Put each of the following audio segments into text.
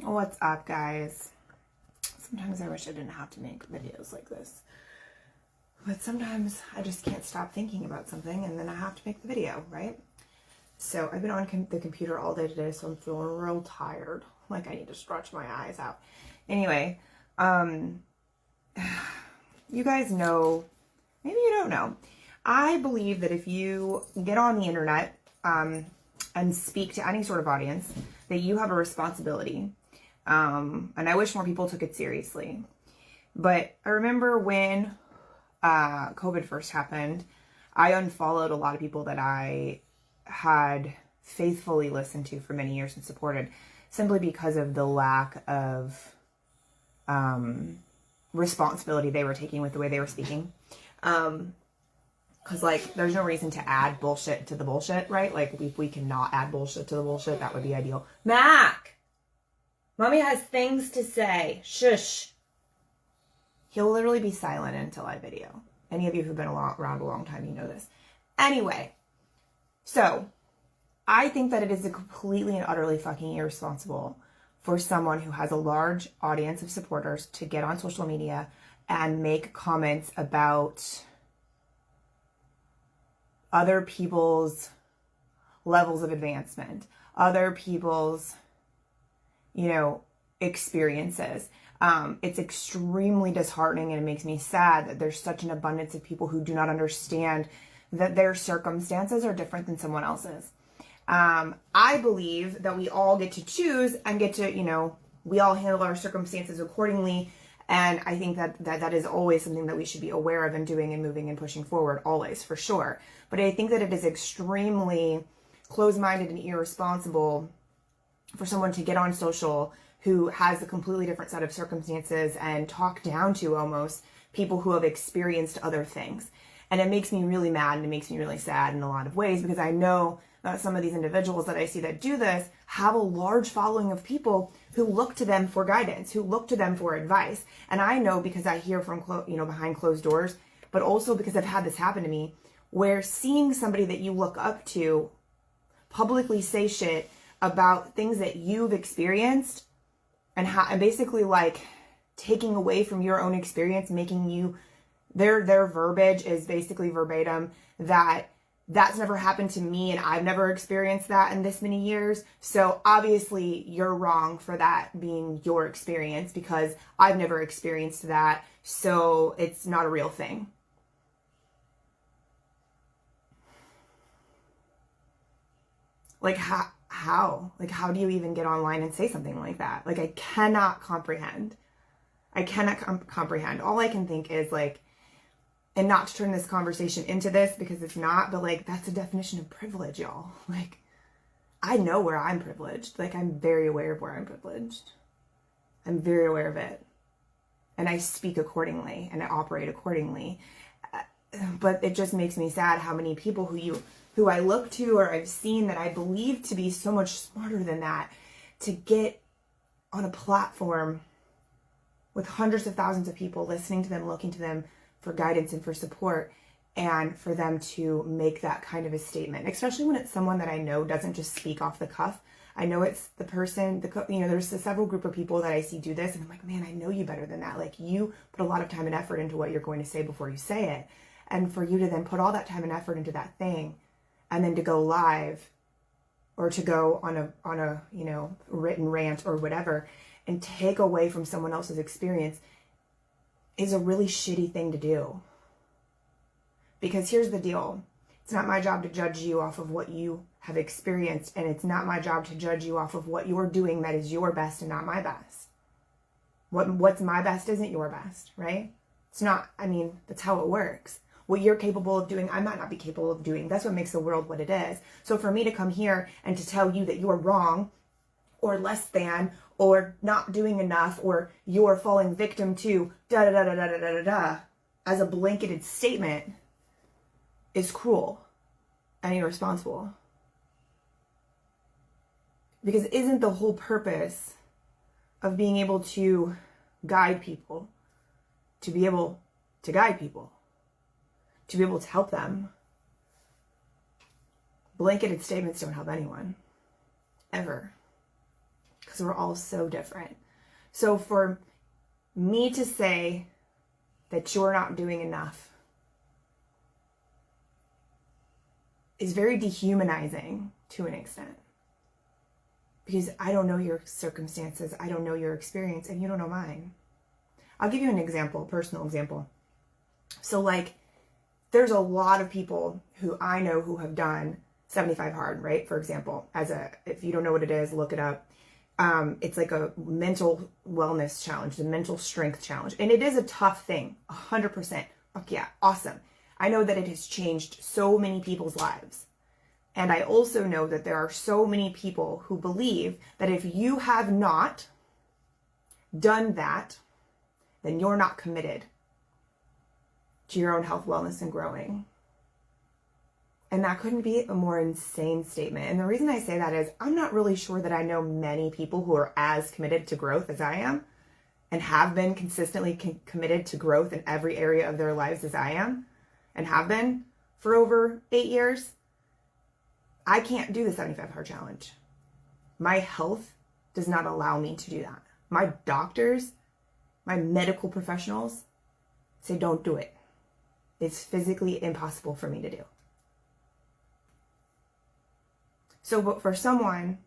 What's up, guys? Sometimes I wish I didn't have to make videos like this, but sometimes I just can't stop thinking about something and then I have to make the video, right? So I've been on the computer all day today, so I'm feeling real tired. Like I need to stretch my eyes out. Anyway, you guys know, maybe you don't know, I believe that if you get on the internet and speak to any sort of audience, that you have a responsibility. And I wish more people took it seriously. But I remember when COVID first happened, I unfollowed a lot of people that I had faithfully listened to for many years and supported, simply because of the lack of responsibility they were taking with the way they were speaking. Because, like, there's no reason to add bullshit to the bullshit, right? Like, if we cannot add bullshit to the bullshit, that would be ideal. Mac! Mommy has things to say. Shush. He'll literally be silent until I video. Any of you who've been around a long time, you know this. Anyway, so I think that it is completely and utterly fucking irresponsible for someone who has a large audience of supporters to get on social media and make comments about other people's levels of advancement, other people's, experiences. It's extremely disheartening, and it makes me sad that there's such an abundance of people who do not understand that their circumstances are different than someone else's. I believe that we all get to choose and get to, we all handle our circumstances accordingly. And I think that is always something that we should be aware of and doing and moving and pushing forward, always, for sure. But I think that it is extremely closed-minded and irresponsible for someone to get on social who has a completely different set of circumstances and talk down to almost people who have experienced other things. And it makes me really mad, and it makes me really sad in a lot of ways, because I know that some of these individuals that I see that do this have a large following of people who look to them for guidance, who look to them for advice. And I know, because I hear from, behind closed doors, but also because I've had this happen to me, where seeing somebody that you look up to publicly say shit about things that you've experienced and basically like taking away from your own experience, making you, their verbiage is basically verbatim that's never happened to me and I've never experienced that in this many years. So obviously you're wrong for that being your experience, because I've never experienced that. So it's not a real thing. Like how? Like, how do you even get online and say something like that? Like, I cannot comprehend. All I can think is like, and not to turn this conversation into this, because it's not, but like, that's a definition of privilege, y'all. Like, I know where I'm privileged. Like, I'm very aware of where I'm privileged. I'm very aware of it. And I speak accordingly and I operate accordingly. But it just makes me sad how many people who I look to or I've seen that I believe to be so much smarter than that, to get on a platform with hundreds of thousands of people listening to them, looking to them for guidance and for support, and for them to make that kind of a statement, especially when it's someone that I know doesn't just speak off the cuff. I know it's the person, there's a several group of people that I see do this, and I'm like, man, I know you better than that. Like, you put a lot of time and effort into what you're going to say before you say it. And for you to then put all that time and effort into that thing, and then to go live or to go on a written rant or whatever, and take away from someone else's experience, is a really shitty thing to do. Because here's the deal. It's not my job to judge you off of what you have experienced, and it's not my job to judge you off of what you're doing that is your best and not my best. What's my best isn't your best, right? It's not, that's how it works. What you're capable of doing, I might not be capable of doing. That's what makes the world what it is. So for me to come here and to tell you that you're wrong, or less than, or not doing enough, or you're falling victim to da-da-da-da-da-da-da-da, as a blanketed statement, is cruel and irresponsible. Because isn't the whole purpose of being able to guide people, to be able to guide people, to be able to help them? Blanketed statements don't help anyone, ever. because we're all so different. So for me to say that you're not doing enough is very dehumanizing to an extent, because I don't know your circumstances, I don't know your experience, and you don't know mine. I'll give you an example, personal example. So like, there's a lot of people who I know who have done 75 hard, right? For example, if you don't know what it is, look it up. It's like a mental wellness challenge, a mental strength challenge. And it is a tough thing, 100%. Okay, yeah, awesome. I know that it has changed so many people's lives. And I also know that there are so many people who believe that if you have not done that, then you're not committed to your own health, wellness, and growing. And that couldn't be a more insane statement. And the reason I say that is I'm not really sure that I know many people who are as committed to growth as I am and have been consistently committed to growth in every area of their lives as I am and have been for over 8 years. I can't do the 75 hard challenge. My health does not allow me to do that. My doctors, my medical professionals say don't do it. It's physically impossible for me to do. So, but for someone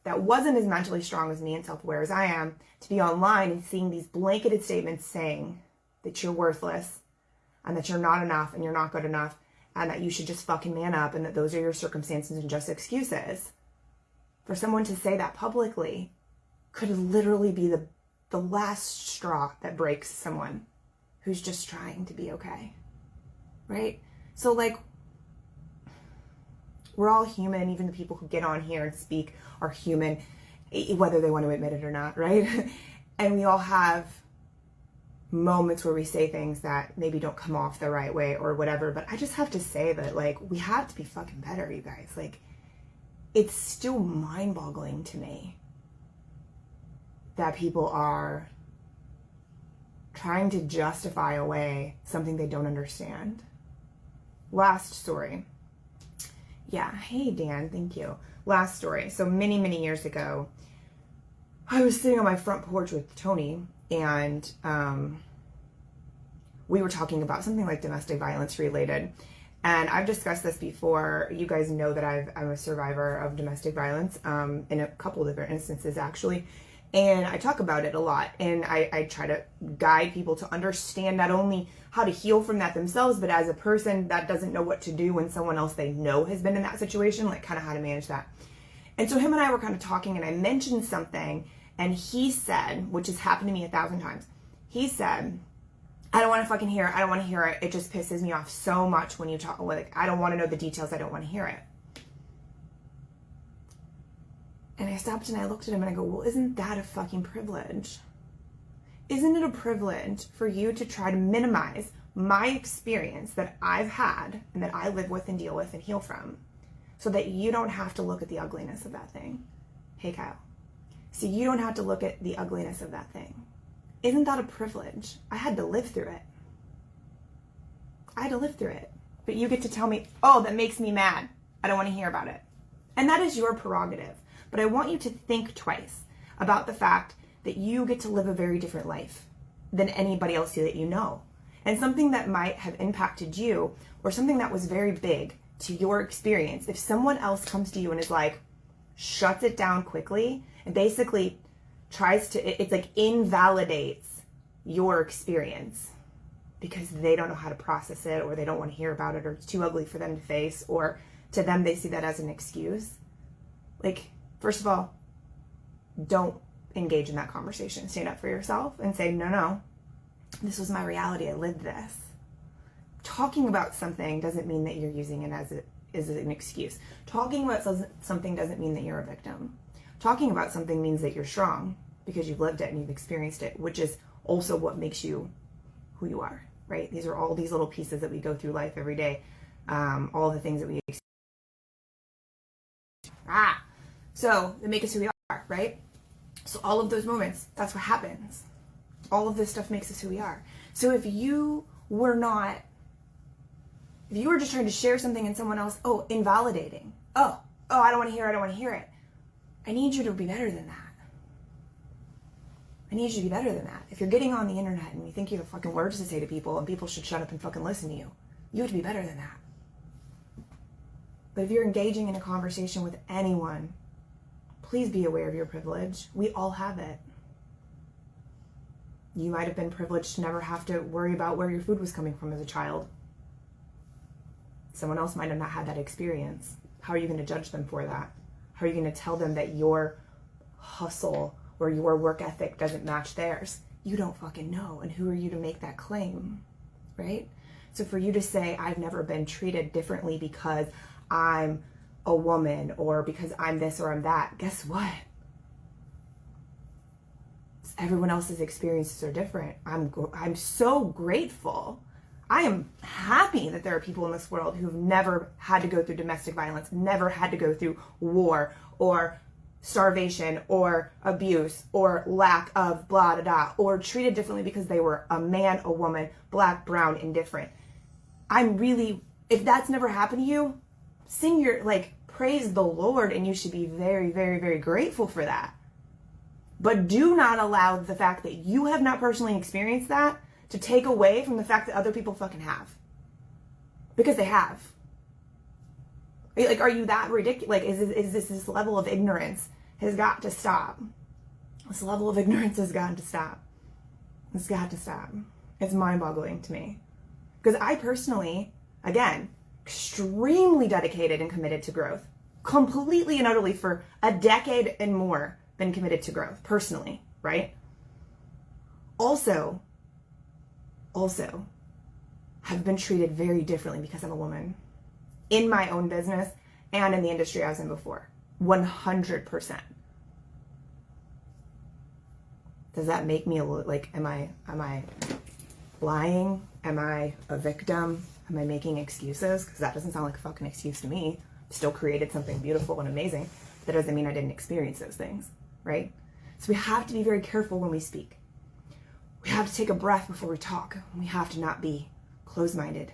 that wasn't as mentally strong as me and self-aware as I am, to be online and seeing these blanketed statements saying that you're worthless and that you're not enough and you're not good enough and that you should just fucking man up and that those are your circumstances and just excuses, for someone to say that publicly could literally be the last straw that breaks someone who's just trying to be okay, right? So like, we're all human. Even the people who get on here and speak are human, whether they want to admit it or not, right? And we all have moments where we say things that maybe don't come off the right way or whatever. But I just have to say that, like, we have to be fucking better, you guys. Like, it's still mind-boggling to me that people are trying to justify away something they don't understand. Last story. Yeah, hey Dan, thank you. Last story. So many, many years ago, I was sitting on my front porch with Tony, and we were talking about something like domestic violence related. And I've discussed this before. You guys know that I'm a survivor of domestic violence in a couple different instances, actually. And I talk about it a lot. And I try to guide people to understand not only how to heal from that themselves, but as a person that doesn't know what to do when someone else they know has been in that situation, like kind of how to manage that. And so him and I were kind of talking, and I mentioned something, and he said, which has happened to me 1,000 times, he said, I don't want to fucking hear it. I don't want to hear it. It just pisses me off so much when you talk, like, I don't want to know the details. I don't want to hear it. And I stopped and I looked at him and I go, well, isn't that a fucking privilege? Isn't it a privilege for you to try to minimize my experience that I've had and that I live with and deal with and heal from, so that you don't have to look at the ugliness of that thing? Hey, Kyle. So you don't have to look at the ugliness of that thing. Isn't that a privilege? I had to live through it. I had to live through it. But you get to tell me, oh, that makes me mad. I don't want to hear about it. And that is your prerogative. But I want you to think twice about the fact that you get to live a very different life than anybody else that you know. And something that might have impacted you, or something that was very big to your experience, if someone else comes to you and is like, shuts it down quickly, and basically tries to, it's like invalidates your experience because they don't know how to process it, or they don't want to hear about it, or it's too ugly for them to face, or to them they see that as an excuse. Like, first of all, don't engage in that conversation. Stand up for yourself and say, no, this was my reality. I lived this. Talking about something doesn't mean that you're using it as an excuse. Talking about something doesn't mean that you're a victim. Talking about something means that you're strong because you've lived it and you've experienced it, which is also what makes you who you are, right? These are all these little pieces that we go through life every day. All the things that we experience. So they make us who we are, right? So all of those moments, that's what happens. All of this stuff makes us who we are. So if you were just trying to share something and someone else, invalidating. I don't want to hear it. I don't want to hear it. I need you to be better than that. I need you to be better than that. If you're getting on the internet and you think you have fucking words to say to people and people should shut up and fucking listen to you, you have to be better than that. But if you're engaging in a conversation with anyone, please be aware of your privilege. We all have it. You might have been privileged to never have to worry about where your food was coming from as a child. Someone else might have not had that experience. How are you going to judge them for that? How are you going to tell them that your hustle or your work ethic doesn't match theirs? You don't fucking know. And who are you to make that claim, right? So for you to say, I've never been treated differently because I'm a woman or because I'm this or I'm that, guess what? Everyone else's experiences are different. I'm so grateful. I am happy that there are people in this world who've never had to go through domestic violence, never had to go through war or starvation or abuse or lack of blah, blah, blah, or treated differently because they were a man, a woman, black, brown, indifferent. If that's never happened to you, praise the Lord, and you should be very, very, very grateful for that. But do not allow the fact that you have not personally experienced that to take away from the fact that other people fucking have. Because they have. Like, are you that ridiculous? Like, is this level of ignorance has got to stop. This level of ignorance has got to stop. It's got to stop. It's mind-boggling to me. Because I personally, again, extremely dedicated and committed to growth. Completely and utterly for a decade and more been committed to growth, personally, right? Also have been treated very differently because I'm a woman in my own business and in the industry I was in before. 100%. Does that make me am I lying? Am I a victim? Am I making excuses? Because that doesn't sound like a fucking excuse to me. Still created something beautiful and amazing. That doesn't mean I didn't experience those things, right? So we have to be very careful when we speak. We have to take a breath before we talk. We have to not be closed-minded.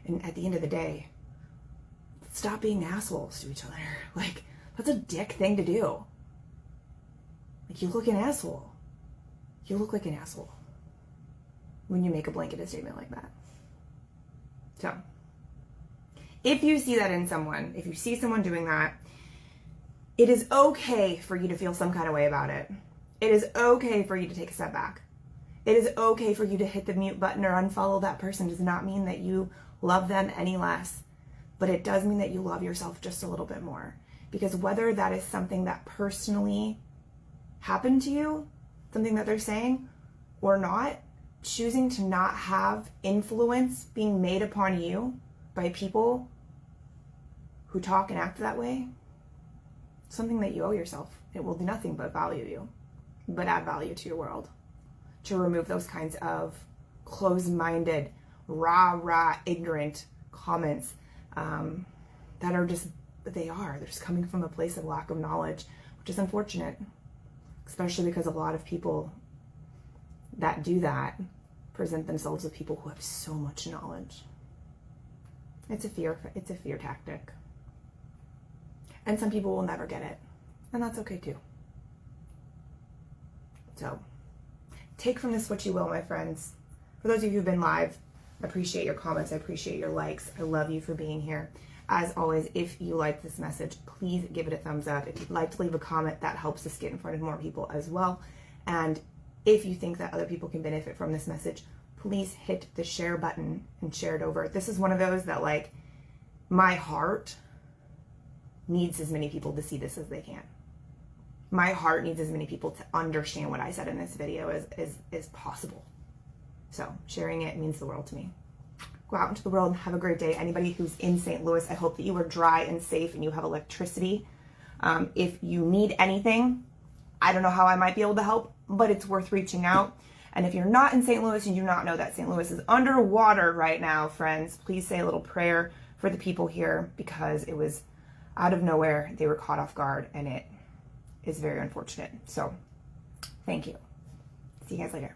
And at the end of the day, stop being assholes to each other. Like, that's a dick thing to do. Like, you look an asshole. You look like an asshole when you make a blanketed statement like that. So, if you see that in someone, if you see someone doing that, it is okay for you to feel some kind of way about it. It is okay for you to take a step back. It is okay for you to hit the mute button or unfollow that person. It does not mean that you love them any less, but it does mean that you love yourself just a little bit more. Because whether that is something that personally happened to you, something that they're saying, or not, choosing to not have influence being made upon you by people who talk and act that way, something that you owe yourself. It will do nothing but value you, but add value to your world. To remove those kinds of closed-minded, rah, ignorant comments that are just, they're just coming from a place of lack of knowledge, which is unfortunate, especially because a lot of people that do that present themselves as people who have so much knowledge. It's a fear tactic. And some people will never get it. And that's okay too. So, take from this what you will, my friends. For those of you who've been live, I appreciate your comments. I appreciate your likes. I love you for being here. As always, if you like this message, please give it a thumbs up. If you'd like to leave a comment, that helps us get in front of more people as well. And if you think that other people can benefit from this message, please hit the share button and share it over. This is one of those that, like, my heart needs as many people to see this as they can. My heart needs as many people to understand what I said in this video as possible. So sharing it means the world to me. Go out into the world and have a great day. Anybody who's in St. Louis, I hope that you are dry and safe and you have electricity. If you need anything, I don't know how I might be able to help, but it's worth reaching out. And if you're not in St. Louis and you do not know that St. Louis is underwater right now, friends, please say a little prayer for the people here, because it was out of nowhere. They were caught off guard, and it is very unfortunate. So thank you. See you guys later.